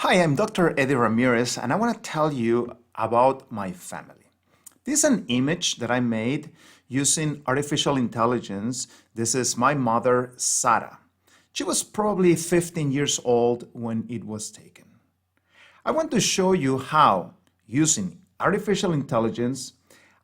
Hi, I'm Dr. Eddie Ramírez, and I want to tell you about my family. This is an image that I made using artificial intelligence. This is my mother, Sara. She was probably 15 years old when it was taken. I want to show you how, using artificial intelligence,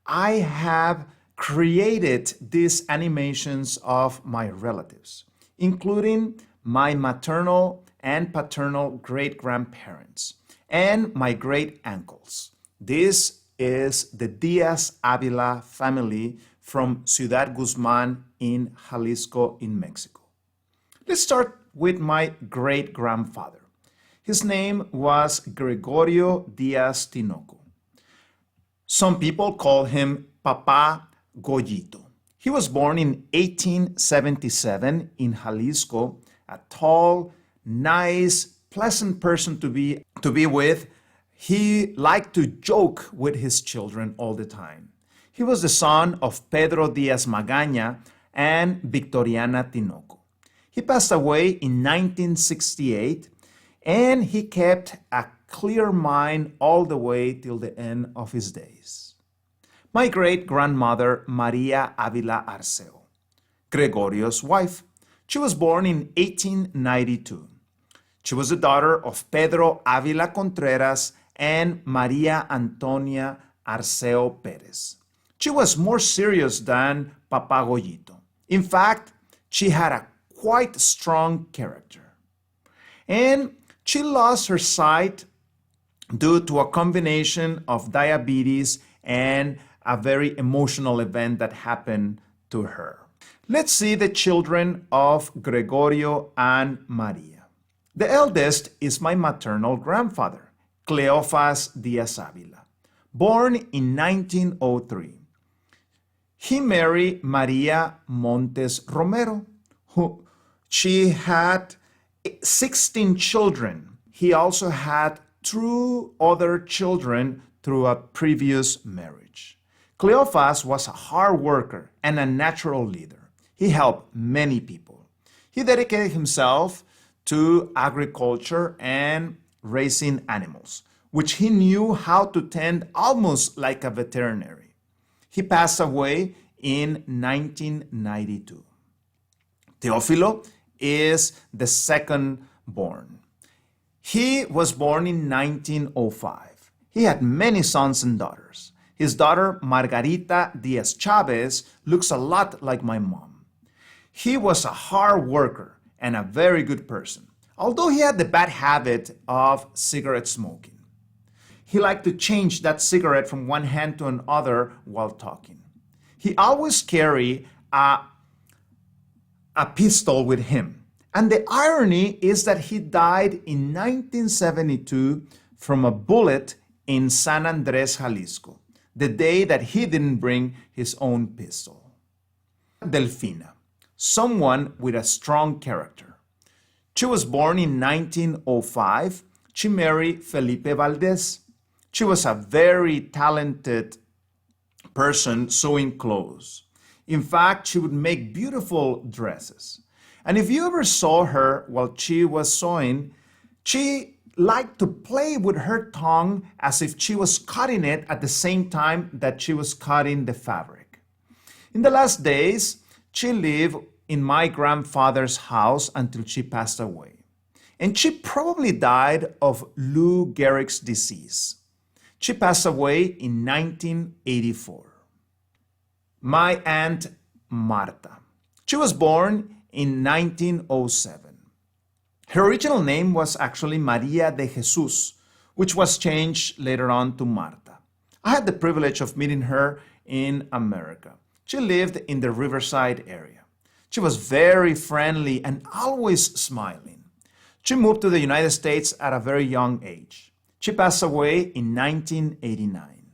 I have created these animations of my relatives, including my maternal and paternal great-grandparents and my great-uncles. This is the Diaz Avila family from Ciudad Guzmán in Jalisco in Mexico. Let's start with my great-grandfather. His name was Gregorio Diaz Tinoco. Some people call him Papa Goyito. He was born in 1877 in Jalisco, a tall, nice, pleasant person to be with. He liked to joke with his children all the time. He was the son of Pedro Diaz Magaña and Victoriana Tinoco. He passed away in 1968, and he kept a clear mind all the way till the end of his days. My great-grandmother, Maria Avila Arceo, Gregorio's wife. She was born in 1892. She was the daughter of Pedro Avila Contreras and Maria Antonia Arceo Perez. She was more serious than Papa Goyito. In fact, she had a quite strong character. And she lost her sight due to a combination of diabetes and a very emotional event that happened to her. Let's see the children of Gregorio and Maria. The eldest is my maternal grandfather, Cleofas Diaz Avila, born in 1903. He married Maria Montes Romero, she had 16 children. He also had 2 other children through a previous marriage. Cleofas was a hard worker and a natural leader. He helped many people. He dedicated himself to agriculture and raising animals, which he knew how to tend almost like a veterinary. He passed away in 1992. Teofilo is the second born. He was born in 1905. He had many sons and daughters. His daughter, Margarita Diaz Chavez, looks a lot like my mom. He was a hard worker and a very good person, although he had the bad habit of cigarette smoking. He liked to change that cigarette from one hand to another while talking. He always carried a pistol with him. And the irony is that he died in 1972 from a bullet in San Andres, Jalisco, the day that he didn't bring his own pistol. Delfina, someone with a strong character. She was born in 1905. She married Felipe Valdez. She was a very talented person sewing clothes. In fact, she would make beautiful dresses. And if you ever saw her while she was sewing, she liked to play with her tongue as if she was cutting it at the same time that she was cutting the fabric. In the last days, she lived in my grandfather's house until she passed away. And she probably died of Lou Gehrig's disease. She passed away in 1984. My aunt Marta. She was born in 1907. Her original name was actually Maria de Jesus, which was changed later on to Marta. I had the privilege of meeting her in America. She lived in the Riverside area. She was very friendly and always smiling. She moved to the United States at a very young age. She passed away in 1989.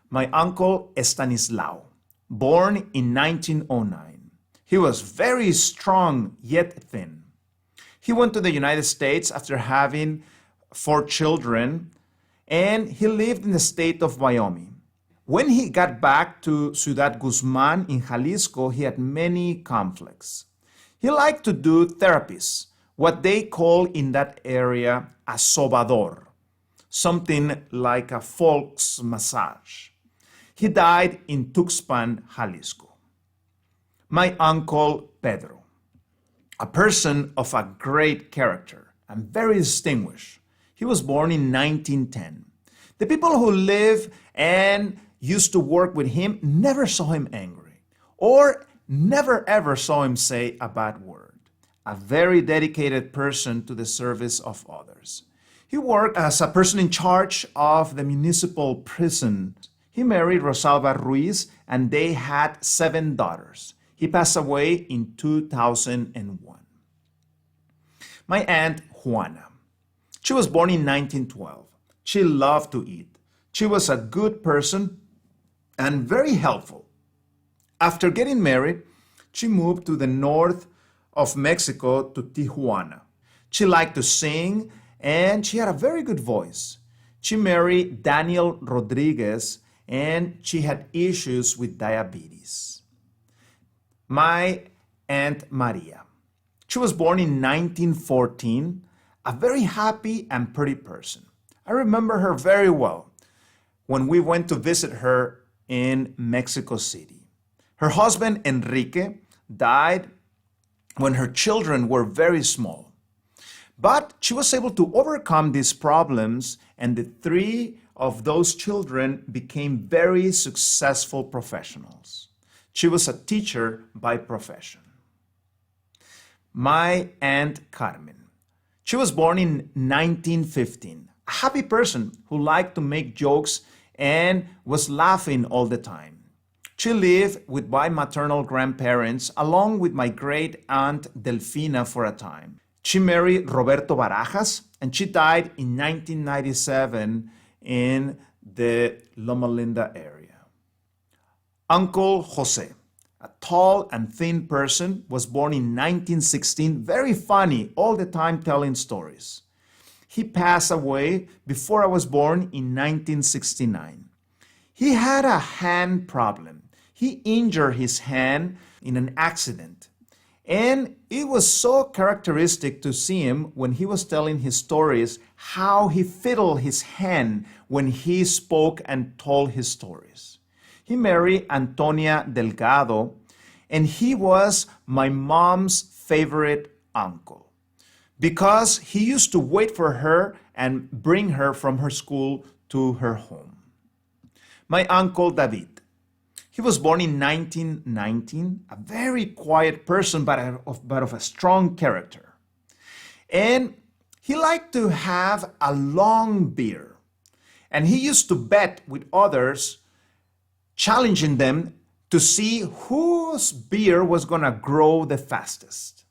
My uncle Estanislao, born in 1909. He was very strong yet thin. He went to the United States after having 4 children, and he lived in the state of Wyoming. When he got back to Ciudad Guzmán in Jalisco, he had many conflicts. He liked to do therapies what they call in that area a sobador, something like a folk's massage. He died in Tuxpan, Jalisco. My uncle Pedro, a person of a great character and very distinguished. He was born in 1910. The people who live and used to work with him never saw him angry or never ever saw him say a bad word. A very dedicated person to the service of others. He worked as a person in charge of the municipal prison. He married Rosalba Ruiz and they had 7 daughters. He passed away in 2001. My aunt Juana. She was born in 1912. She loved to eat. She was a good person and very helpful. After getting married, she moved to the north of Mexico to Tijuana. She liked to sing and she had a very good voice. She married Daniel Rodriguez and she had issues with diabetes. My Aunt Maria. She was born in 1914, a very happy and pretty person. I remember her very well when we went to visit her in Mexico City. Her husband, Enrique, died when her children were very small. But she was able to overcome these problems, and the 3 of those children became very successful professionals. She was a teacher by profession. My Aunt Carmen. She was born in 1915, a happy person who liked to make jokes and was laughing all the time. She lived with my maternal grandparents along with my great aunt Delfina for a time. She married Roberto Barajas and she died in 1997 in the Loma Linda area. Uncle Jose, a tall and thin person, was born in 1916, very funny, all the time telling stories. He passed away before I was born in 1969. He had a hand problem. He injured his hand in an accident. And it was so characteristic to see him when he was telling his stories, how he fiddled his hand when he spoke and told his stories. He married Antonia Delgado, and he was my mom's favorite uncle because he used to wait for her and bring her from her school to her home. My uncle David. He was born in 1919, a very quiet person, but of a strong character. And he liked to have a long beard. And he used to bet with others, challenging them to see whose beard was going to grow the fastest.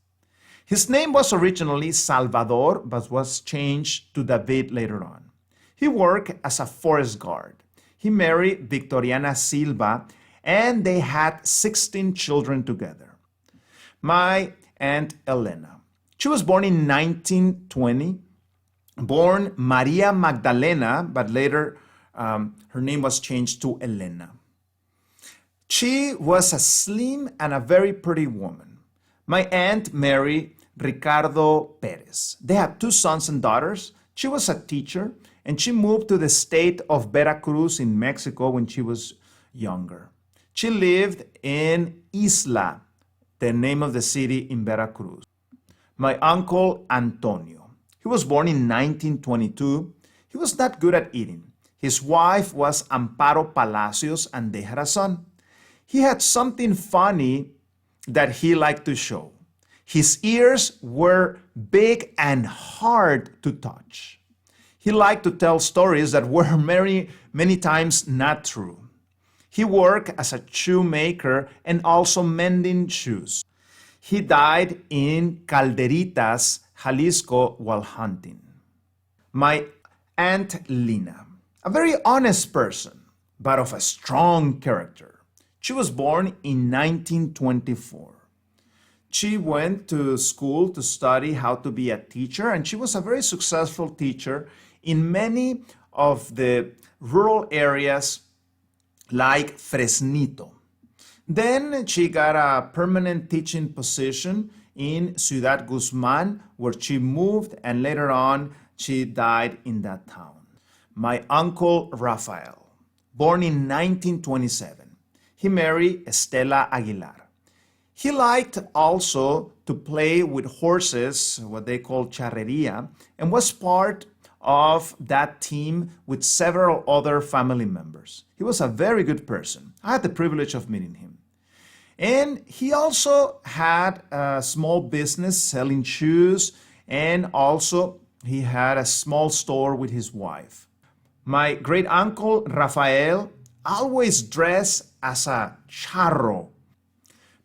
His name was originally Salvador, but was changed to David later on. He worked as a forest guard. He married Victoriana Silva, and they had 16 children together. My Aunt Elena. She was born in 1920, born Maria Magdalena, but later her name was changed to Elena. She was a slim and a very pretty woman. My aunt married Ricardo Perez. They had 2 sons and daughters. She was a teacher, and she moved to the state of Veracruz in Mexico when she was younger. She lived in Isla, the name of the city in Veracruz. My uncle Antonio. He was born in 1922. He was not good at eating. His wife was Amparo Palacios, and they had a son. He had something funny that he liked to show. His ears were big and hard to touch. He liked to tell stories that were many times not true. He worked as a shoemaker and also mending shoes. He died in Calderitas, Jalisco, while hunting. My Aunt Lina, a very honest person, but of a strong character. She was born in 1924. She went to school to study how to be a teacher, and she was a very successful teacher in many of the rural areas like Fresnito. Then she got a permanent teaching position in Ciudad Guzmán, where she moved, and later on, she died in that town. My uncle Raphael, born in 1927, he married Estela Aguilar. He liked also to play with horses, what they call charreria, and was part of that team with several other family members. He was a very good person. I had the privilege of meeting him. And he also had a small business selling shoes, and also he had a small store with his wife. My great uncle Raphael always dressed as a charro.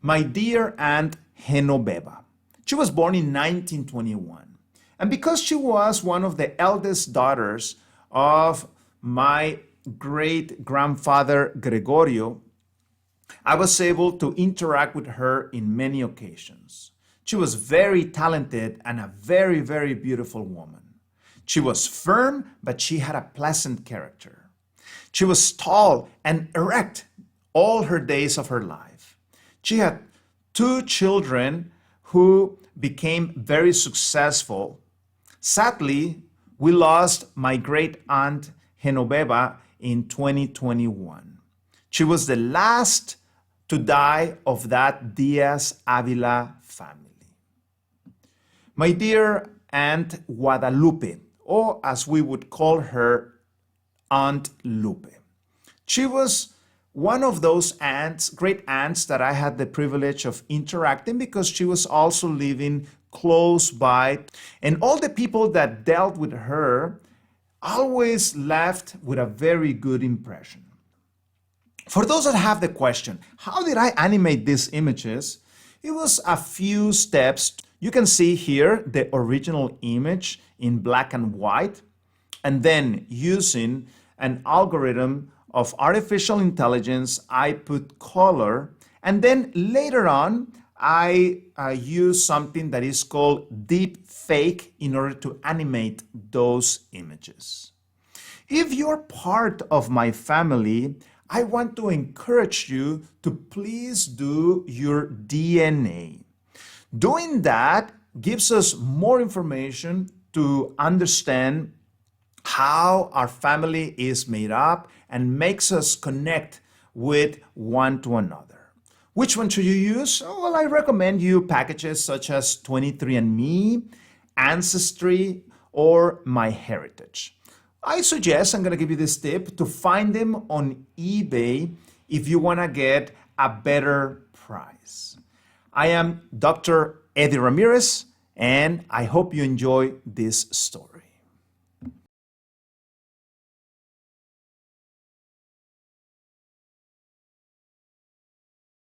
My dear aunt Genoveva, she was born in 1921. And because she was one of the eldest daughters of my great-grandfather Gregorio, I was able to interact with her in many occasions. She was very talented and a very, very beautiful woman. She was firm, but she had a pleasant character. She was tall and erect all her days of her life. She had 2 children who became very successful. Sadly, we lost my great aunt Genoveva in 2021. She was the last to die of that Diaz Avila family. My dear Aunt Guadalupe, or as we would call her, Aunt Lupe. She was one of those aunts, great aunts that I had the privilege of interacting because she was also living close by. And all the people that dealt with her always left with a very good impression. For those that have the question, how did I animate these images? It was a few steps. You can see here the original image in black and white, and then using an algorithm of artificial intelligence, I put color, and then later on, I use something that is called deep fake in order to animate those images. If you're part of my family, I want to encourage you to please do your DNA. Doing that gives us more information to understand how our family is made up and makes us connect with one to another. Which one should you use? Oh, well, I recommend you packages such as 23andMe, Ancestry, or MyHeritage. I suggest, I'm going to give you this tip, to find them on eBay if you want to get a better price. I am Dr. Eddie Ramírez, and I hope you enjoy this story.